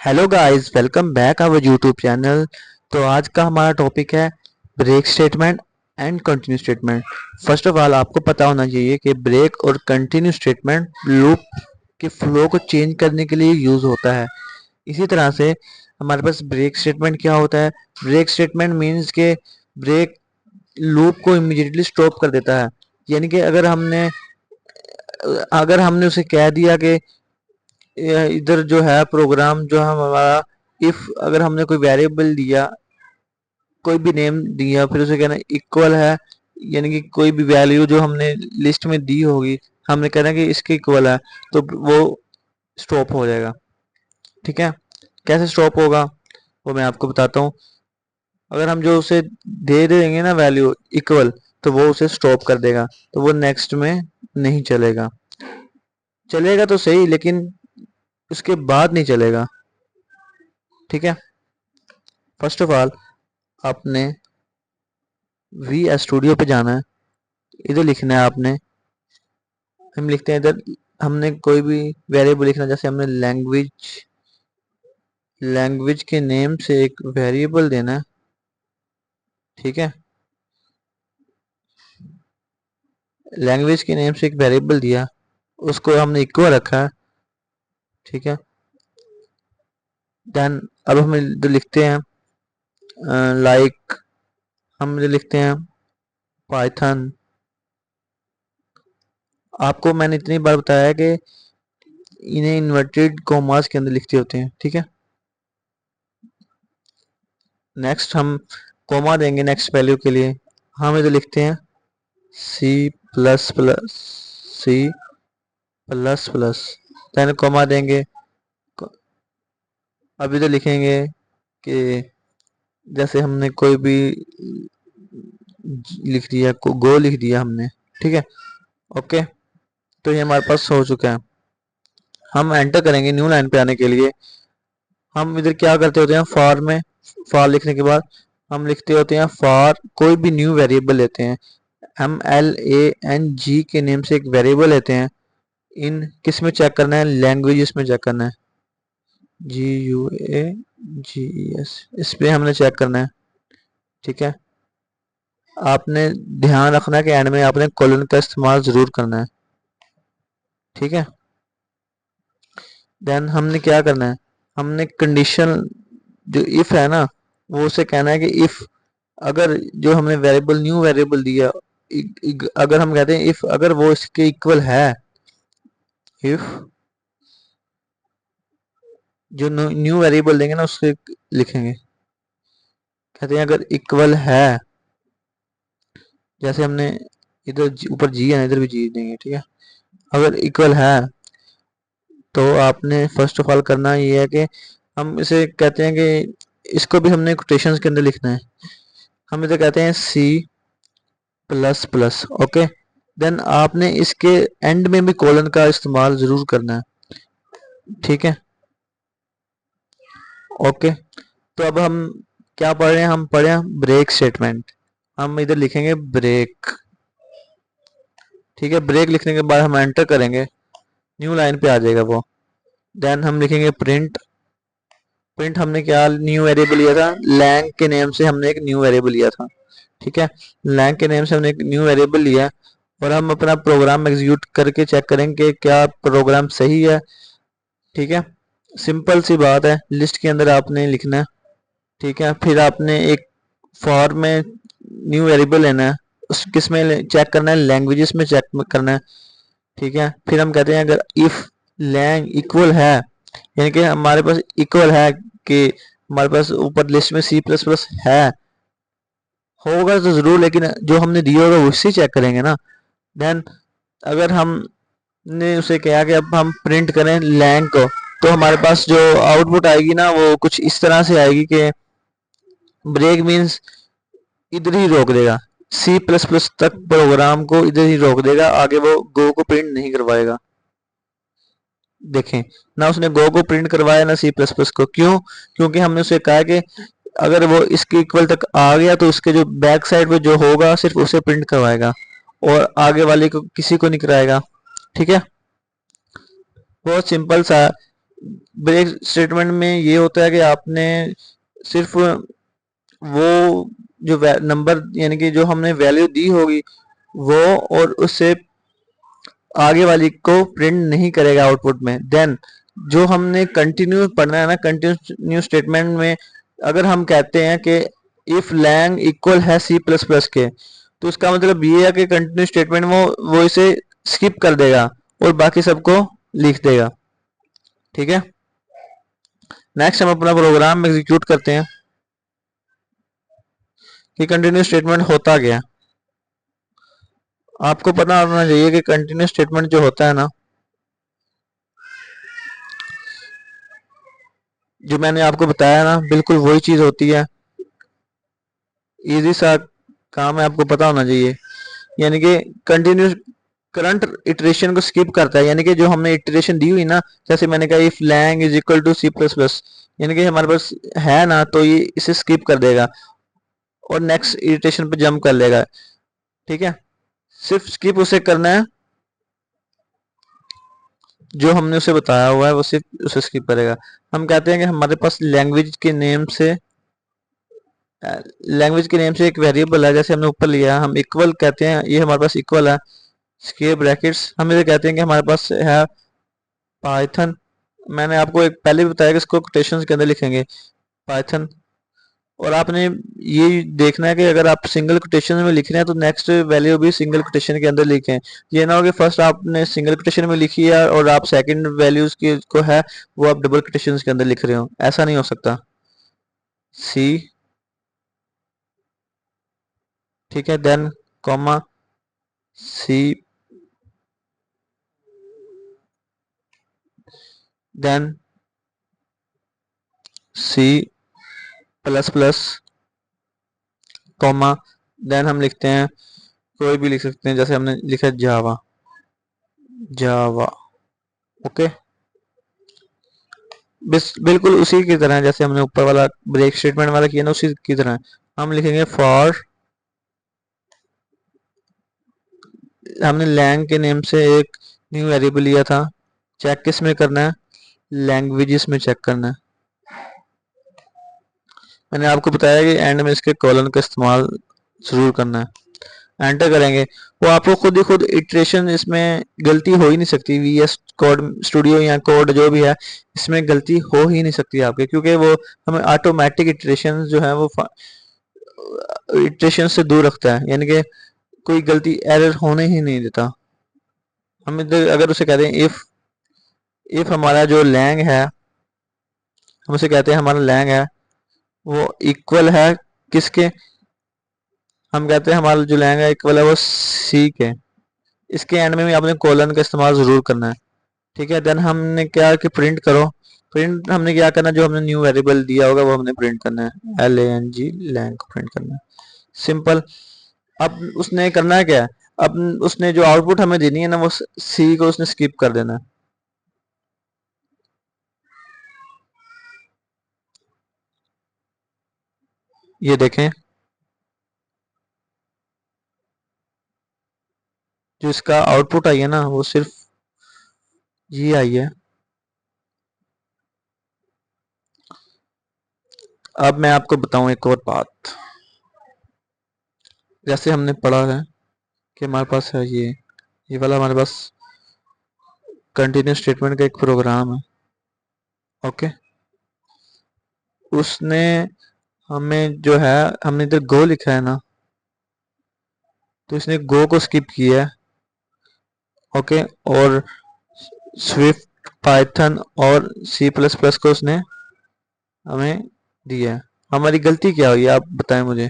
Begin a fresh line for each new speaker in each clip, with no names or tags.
Hello guys, welcome back our YouTube channel. तो आज का हमारा टॉपिक है break statement and continue statement. First of all आपको पता होना चाहिए कि ब्रेक और कंटिन्यू स्टेटमेंट लूप के फ्लो को चेंज करने के लिए यूज होता है। इसी तरह से हमारे पास ब्रेक स्टेटमेंट क्या होता है। ब्रेक स्टेटमेंट मीन्स के ब्रेक लूप को इमीडिएटली स्टॉप कर देता है। यानी कि अगर हमने उसे कह दिया कि इधर जो है प्रोग्राम जो है हमारा, इफ अगर हमने कोई वेरिएबल दिया, कोई भी नेम दिया, फिर उसे कहना इक्वल है, यानी कि कोई भी वैल्यू जो हमने लिस्ट में दी होगी हमने कहना कि इसके इक्वल है, तो वो स्टॉप हो जाएगा। ठीक है, कैसे स्टॉप होगा वो मैं आपको बताता हूँ। अगर हम जो उसे दे देंगे ना वैल्यू इक्वल, तो वो उसे स्टॉप कर देगा, तो वो नेक्स्ट में नहीं चलेगा। चलेगा तो सही, लेकिन उसके बाद नहीं चलेगा। ठीक है, फर्स्ट ऑफ ऑल आपने वी स्टूडियो पे जाना है। इधर लिखना है आपने, हम लिखते हैं इधर, हमने कोई भी वेरिएबल लिखना, जैसे हमने लैंग्वेज के नेम से एक वेरिएबल देना है। ठीक है, लैंग्वेज के नेम से एक वेरिएबल दिया, उसको हमने इक्वल रखा है। ठीक है, देन अब हम इधर लिखते हैं लाइक, हम इधर लिखते हैं पाइथन। आपको मैंने इतनी बार बताया है कि इन्हें इन्वर्टेड कॉमास के अंदर लिखते होते हैं। ठीक है, नेक्स्ट हम कॉमा देंगे नेक्स्ट वैल्यू के लिए। हम इधर लिखते हैं C plus plus, C plus plus, then comma देंगे। अब इधर लिखेंगे कि जैसे हमने कोई भी लिख दिया, गो लिख दिया हमने। ठीक है, ओके, तो ये हमारे पास हो चुका है। हम एंटर करेंगे न्यू लाइन पे आने के लिए। हम इधर क्या करते होते हैं, फॉर में, फॉर लिखने के बाद हम लिखते होते हैं फॉर, कोई भी न्यू वेरिएबल लेते हैं। हम LANG के नेम से एक वेरिएबल लेते हैं। इन किस में चेक करना है, लैंग्वेजेस में चेक करना है, GUAGES, इस पे हमने चेक करना है। ठीक है, आपने ध्यान रखना है कि एंड में आपने कोलन का इस्तेमाल जरूर करना है। ठीक है, देन हमने क्या करना है, हमने कंडीशन जो इफ है ना, वो उसे कहना है कि इफ, अगर जो हमने वेरिएबल न्यू वेरिएबल दिया, अगर हम कहते हैं इफ अगर वो इसके इक्वल है, इफ जो न्यू वेरिएबल देंगे ना उससे लिखेंगे, कहते हैं अगर इक्वल है, जैसे हमने इधर ऊपर जी है ना, इधर भी जी देंगे। ठीक है, अगर इक्वल है तो आपने फर्स्ट ऑफ ऑल करना ये है कि हम इसे कहते हैं कि इसको भी हमने कोटेशंस के अंदर लिखना है। हम इधर कहते हैं C plus plus, okay, then आपने इसके एंड में भी कोलन का इस्तेमाल जरूर करना है। ठीक है, ओके, तो अब हम क्या पढ़ रहे हैं, हम पढ़ रहे हैं ब्रेक स्टेटमेंट। हम इधर लिखेंगे ब्रेक। ठीक है, ब्रेक लिखने के बाद हम एंटर करेंगे, न्यू लाइन पे आ जाएगा वो। देन हम लिखेंगे प्रिंट। प्रिंट हमने क्या न्यू वेरिएबल लिया था, लैंग के नेम से हमने एक न्यू वेरिएबल लिया था। ठीक है, लैंग के नेम से हमने एक न्यू वेरिएबल लिया, और हम अपना प्रोग्राम एग्जीक्यूट करके चेक करेंगे कि क्या प्रोग्राम सही है। ठीक है, सिंपल सी बात है, लिस्ट के अंदर आपने लिखना है। ठीक है, फिर आपने एक फॉर में न्यू वेरिएबल लेना है, उस किस में चेक करना है, लैंग्वेजेस में चेक करना है। ठीक है, फिर हम कहते हैं अगर इफ लैंग इक्वल है, यानी कि हमारे पास इक्वल है, कि हमारे पास ऊपर लिस्ट में सी प्लस प्लस है, होगा तो जरूर, लेकिन जो हमने दिया होगा उससे चेक करेंगे ना। देन अगर हमने उसे कहा कि अब हम प्रिंट करें लैंग को, तो हमारे पास जो आउटपुट आएगी ना वो कुछ इस तरह से आएगी कि ब्रेक मीन्स इधर ही रोक देगा, सी प्लस प्लस तक प्रोग्राम को इधर ही रोक देगा, आगे वो गो को प्रिंट नहीं करवाएगा। देखें, ना उसने गो को प्रिंट करवाया ना सी प्लस प्लस को, क्यों, क्योंकि हमने उसे कहा कि अगर वो इसके इक्वल तक आ गया तो उसके जो बैक साइड पे जो होगा सिर्फ उसे प्रिंट करवाएगा, और आगे वाले को किसी को नहीं कराएगा। ठीक है, बहुत सिंपल सा, ब्रेक स्टेटमेंट में ये होता है कि आपने सिर्फ वो जो नंबर यानी कि जो हमने वैल्यू दी होगी वो और उससे आगे वाली को प्रिंट नहीं करेगा आउटपुट में। देन जो हमने कंटिन्यू पढ़ना है ना, कंटिन्यू स्टेटमेंट में अगर हम कहते हैं कि इफ लैंग इक्वल है सी प्लस प्लस के, तो उसका मतलब ये है कि कंटिन्यू स्टेटमेंट वो इसे स्किप कर देगा और बाकी सबको लिख देगा। ठीक है, नेक्स्ट हम अपना प्रोग्राम एग्जीक्यूट करते हैं कि कंटिन्यू स्टेटमेंट होता क्या। आपको पता होना चाहिए कि कंटिन्यू स्टेटमेंट जो होता है ना, जो मैंने आपको बताया ना, बिल्कुल वही चीज होती है। इजी सा काम है, आपको पता होना चाहिए। यानी कि कंटिन्यू करंट इटरेशन को स्किप करता है, यानी कि जो हमने इटरेशन दी हुई ना, जैसे मैंने कहा if lang is equal to C plus plus, यानी कि हमारे पास है ना, तो ये इसे स्किप कर देगा और नेक्स्ट इटरेशन पे जंप कर लेगा। ठीक है, सिर्फ स्किप उसे करना है जो हमने उसे बताया हुआ है, वो सिर्फ उसे स्किप करेगा। हम कहते हैं कि हमारे पास लैंग्वेज के नेम से एक वेरिएबल है, जैसे हमने ऊपर लिया, हम इक्वल कहते हैं, ये हमारे पास इक्वल है, स्क्वेयर ब्रैकेट्स हम इसे कहते हैं कि हमारे पास है पाइथन। मैंने आपको एक पहले भी बताया कि इसको कोटेशंस के अंदर लिखेंगे पाइथन। और आपने ये देखना है कि अगर आप सिंगल कोटेशन में लिख रहे हैं तो नेक्स्ट वैल्यू भी सिंगल कोटेशन के अंदर लिखें। ये ना हो कि फर्स्ट आपने सिंगल कोटेशन में लिखी है और आप सेकंड वैल्यूज की को है वो आप डबल कोटेशन के अंदर लिख रहे हो, ऐसा नहीं हो सकता। सी, ठीक है, then comma C, then C plus plus, comma, then हम लिखते हैं कोई भी लिख सकते हैं, जैसे हमने लिखा जावा, जावा। ओके, बिल्कुल उसी की तरह जैसे हमने ऊपर वाला ब्रेक स्टेटमेंट वाला किया ना, उसी की तरह हम लिखेंगे फॉर, हमने लैंग के नेम से एक न्यू वेरिएबल लिया था, चेक किस में करना है, लैंग्वेजेस में चेक करना है। मैंने आपको बताया कि एंड में इसके कॉलन का इस्तेमाल जरूर करना है। एंटर करेंगे, वो आपको खुद ही खुद इटरेशन, इसमें गलती हो ही नहीं सकती। वीएस कोड स्टूडियो या कोड जो भी है, इसमें गलती हो ही नहीं सकती आपके, क्योंकि वो हमें ऑटोमेटिक इटरेशन जो है वो इटरेशन से दूर रखता है, यानी कि कोई गलती एरर होने ही नहीं देता। हम इधर अगर उसे कहते हैं इफ हमारा जो लैंग है, हम उसे कहते हैं हमारा लैंग है वो इक्वल है किसके, हम कहते हैं हमारा जो लैंग है इक्वल है वो सी के। इसके एंड में भी आपने कोलन का इस्तेमाल जरूर करना है। ठीक है, देन हमने क्या कि प्रिंट करो, प्रिंट हमने क्या करना, जो हमने न्यू वेरिएबल दिया होगा वो हमने प्रिंट करना है, LANG लैंग को प्रिंट करना है, सिंपल। अब उसने करना है क्या, अब उसने जो आउटपुट हमें देनी है ना, वो सी को उसने स्किप कर देना है। ये देखें, जो इसका आउटपुट आई है ना, वो सिर्फ ये आई है। अब मैं आपको बताऊं एक और बात, जैसे हमने पढ़ा है कि हमारे पास है ये वाला हमारे पास कंटिन्यूस स्टेटमेंट का एक प्रोग्राम है। ओके, उसने हमें जो है, हमने इधर गो लिखा है ना, तो इसने गो को स्किप किया है। ओके, और स्विफ्ट, पाइथन और सी प्लस प्लस को उसने हमें दिया है। हमारी गलती क्या हुई आप बताएं मुझे,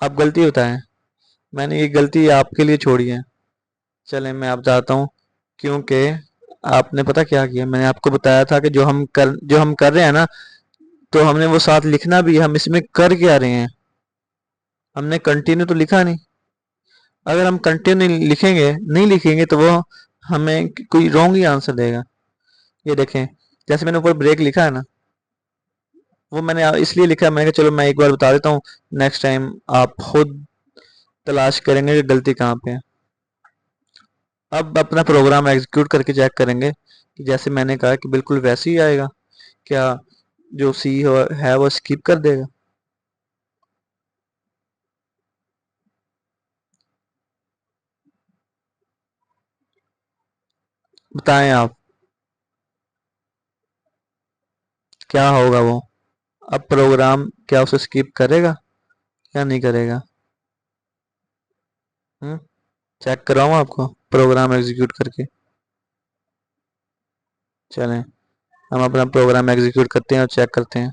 आप गलती बताएं। मैंने ये गलती आपके लिए छोड़ी है, चलें मैं आप बताता हूँ। क्योंकि आपने पता क्या किया, मैंने आपको बताया था कि जो हम कर रहे हैं ना, तो हमने वो साथ लिखना भी है, हम इसमें कर क्या रहे हैं, हमने कंटिन्यू तो लिखा नहीं। अगर हम कंटिन्यू लिखेंगे नहीं लिखेंगे तो वो हमें कोई रॉन्ग ही आंसर देगा। ये देखें, जैसे मैंने ऊपर ब्रेक लिखा है ना, वो मैंने इसलिए लिखा है, मैंने कहा चलो मैं एक बार बता देता हूँ, नेक्स्ट टाइम आप खुद तलाश करेंगे कि गलती कहाँ पे है। अब अपना प्रोग्राम एग्जीक्यूट करके चेक करेंगे कि जैसे मैंने कहा कि बिल्कुल वैसे ही आएगा, क्या जो सी है वो स्किप कर देगा। बताएं आप, क्या होगा वो। अब प्रोग्राम क्या उसे स्किप करेगा या नहीं करेगा? हम्म चेक कराऊं आपको प्रोग्राम एग्जीक्यूट करके? चलें, हम अपना प्रोग्राम एग्जीक्यूट करते हैं और चेक करते हैं।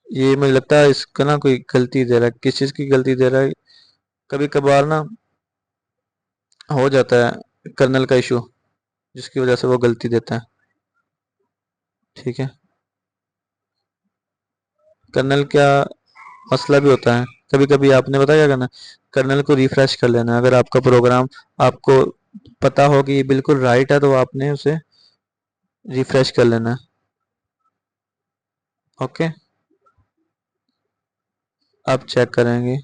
ये मुझे लगता है इसका ना कोई गलती दे रहा है, किस चीज़ की गलती दे रहा है। कभी कभार ना हो जाता है कर्नल का इशू, जिसकी वजह से वो गलती देता है। ठीक है, कर्नल क्या मसला भी होता है। कभी कभी आपने पता क्या करना, कर्नल को रिफ्रेश कर लेना। अगर आपका प्रोग्राम आपको पता हो कि ये बिल्कुल राइट है तो आपने उसे रिफ्रेश कर लेना। ओके, अब चेक करेंगे।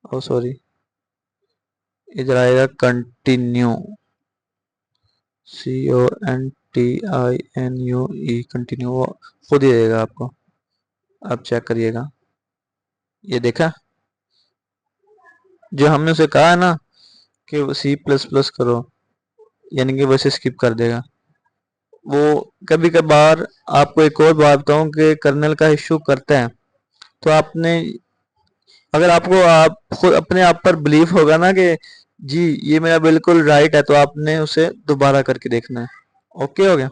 ओ सॉरी, इधर आएगा कंटिन्यू, CONTINUE, कंटिन्यू, वो खुद ही देगा आपको। अब चेक करिएगा, ये देखा जो हमने उसे कहा है ना कि C++ करो, यानी कि वैसे स्किप कर देगा वो। कभी कभार आपको एक और बात बताऊं कि कर्नल का इशू करता है, तो आपने, अगर आपको आप खुद अपने आप पर बिलीव होगा ना कि जी ये मेरा बिल्कुल राइट है, तो आपने उसे दोबारा करके देखना है। ओके हो गया?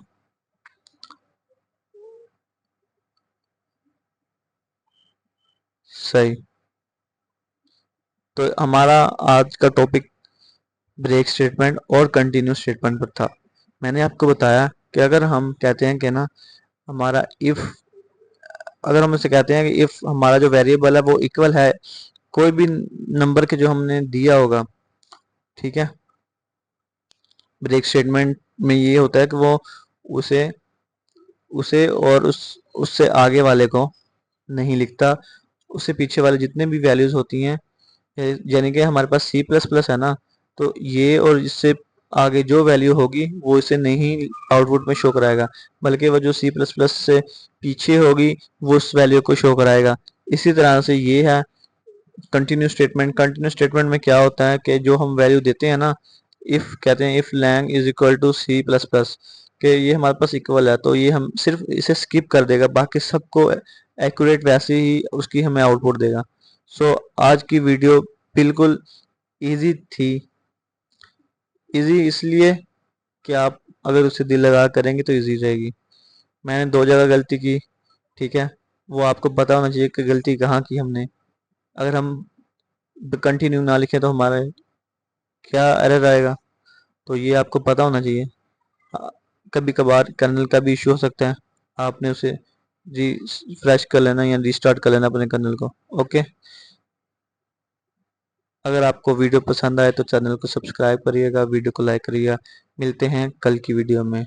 सही। तो हमारा आज का टॉपिक ब्रेक स्टेटमेंट और कंटिन्यू स्टेटमेंट पर था। मैंने आपको बताया कि अगर हम कहते हैं कि ना हमारा इफ, अगर हम इसे कहते हैं कि इफ हमारा जो वेरिएबल है वो इक्वल है कोई भी नंबर के जो हमने दिया होगा, ठीक है। ब्रेक स्टेटमेंट में ये होता है कि वो उसे उसे और उससे आगे वाले को नहीं लिखता, उससे पीछे वाले जितने भी वैल्यूज होती हैं, यानी कि हमारे पास C++ है ना, तो ये और इससे आगे जो वैल्यू होगी वो इसे नहीं आउटपुट में शो कराएगा, बल्कि वो जो C++ से पीछे होगी वो उस वैल्यू को शो कराएगा। इसी तरह से ये है कंटिन्यू स्टेटमेंट। कंटिन्यू स्टेटमेंट में क्या होता है कि जो हम वैल्यू देते हैं ना, इफ कहते हैं if lang is equal to C++, कि ये हमारे पास इक्वल है, तो ये हम सिर्फ इसे स्किप कर देगा, बाकी सबको एक्यूरेट वैसे ही उसकी हमें आउटपुट देगा। सो आज की वीडियो बिल्कुल इजी थी। इजी इसलिए कि आप अगर उसे दिल लगा करेंगे तो इजी रहेगी। मैंने दो जगह गलती की, ठीक है, वो आपको पता होना चाहिए कि गलती कहाँ की हमने। अगर हम कंटिन्यू ना लिखें तो हमारा क्या एरर आएगा, तो ये आपको पता होना चाहिए। आ, कभी कभार कर्नल का भी इशू हो सकता है, आपने उसे री फ्रेश कर लेना या रीस्टार्ट कर लेना अपने कर्नल को। ओके, अगर आपको वीडियो पसंद आए तो चैनल को सब्सक्राइब करिएगा, वीडियो को लाइक करिएगा। मिलते हैं कल की वीडियो में।